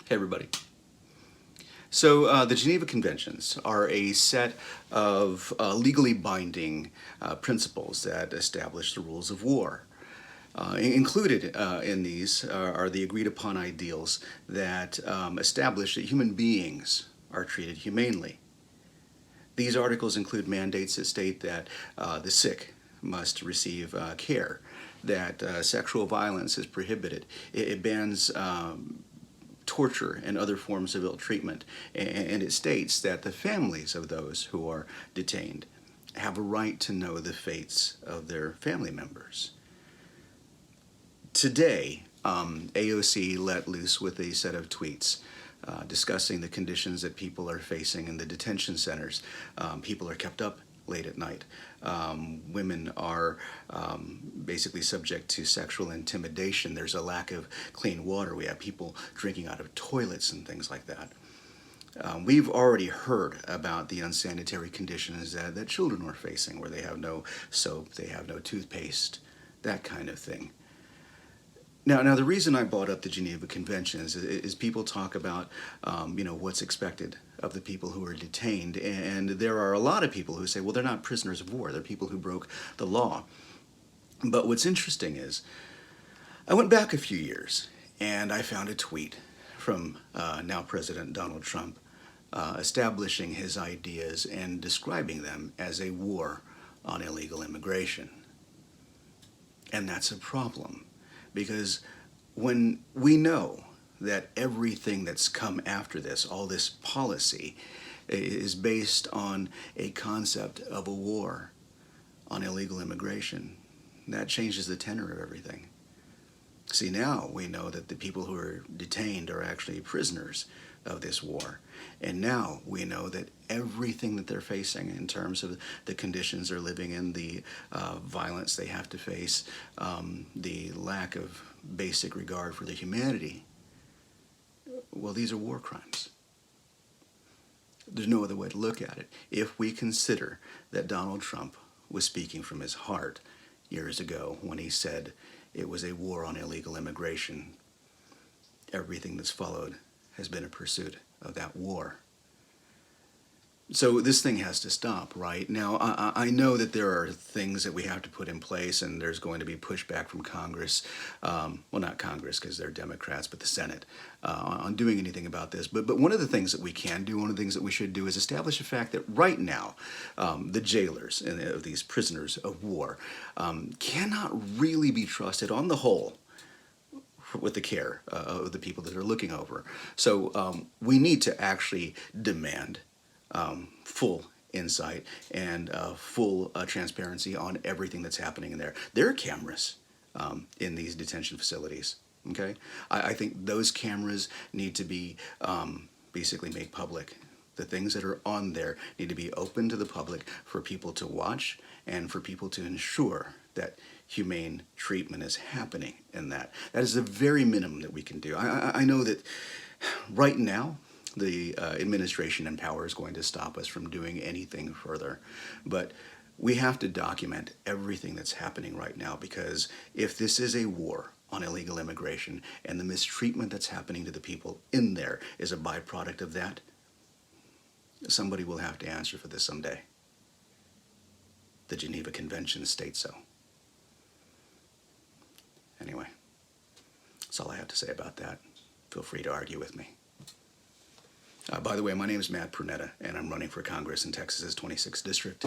Hey everybody. So the Geneva Conventions are a set of legally binding principles that establish the rules of war. Included in these are the agreed upon ideals that establish that human beings are treated humanely. These articles include mandates that state that the sick must receive care, that sexual violence is prohibited. It bans torture and other forms of ill treatment. And it states that the families of those who are detained have a right to know the fates of their family members. Today, AOC let loose with a set of tweets discussing the conditions that people are facing in the detention centers. People are kept up late at night. Women are basically subject to sexual intimidation. There's a lack of clean water. We have people drinking out of toilets and things like that. We've already heard about the unsanitary conditions that children are facing, where they have no soap, they have no toothpaste, that kind of thing. Now, the reason I brought up the Geneva Conventions is people talk about, what's expected of the people who are detained, and there are a lot of people who say, well, they're not prisoners of war, they're people who broke the law. But what's interesting is, I went back a few years, and I found a tweet from now President Donald Trump establishing his ideas and describing them as a war on illegal immigration. And that's a problem. Because when we know that everything that's come after this, all this policy, is based on a concept of a war on illegal immigration, that changes the tenor of everything. See, now we know that the people who are detained are actually prisoners of this war. And now we know that everything that they're facing in terms of the conditions they're living in, the violence they have to face, the lack of basic regard for their humanity, well, these are war crimes. There's no other way to look at it. If we consider that Donald Trump was speaking from his heart years ago when he said it was a war on illegal immigration, everything that's followed has been a pursuit of that war. So this thing has to stop, right? Now, I know that there are things that we have to put in place, and there's going to be pushback from Congress, well, not Congress because they're Democrats, but the Senate, on doing anything about this. But one of the things that we can do, one of the things that we should do is establish the fact that right now, the jailers of these prisoners of war cannot really be trusted on the whole with the care of the people that are looking over. So we need to actually demand full insight and full transparency on everything that's happening in there. There are cameras in these detention facilities. Okay, I think those cameras need to be basically made public. The things that are on there need to be open to the public for people to watch and for people to ensure that humane treatment is happening in that. That is the very minimum that we can do. I know that right now the administration in power is going to stop us from doing anything further, but we have to document everything that's happening right now, because if this is a war on illegal immigration and the mistreatment that's happening to the people in there is a byproduct of that, somebody will have to answer for this someday. The Geneva Convention states so. Anyway, that's all I have to say about that. Feel free to argue with me. By the way, my name is Mat Pruneda, and I'm running for Congress in Texas's 26th district.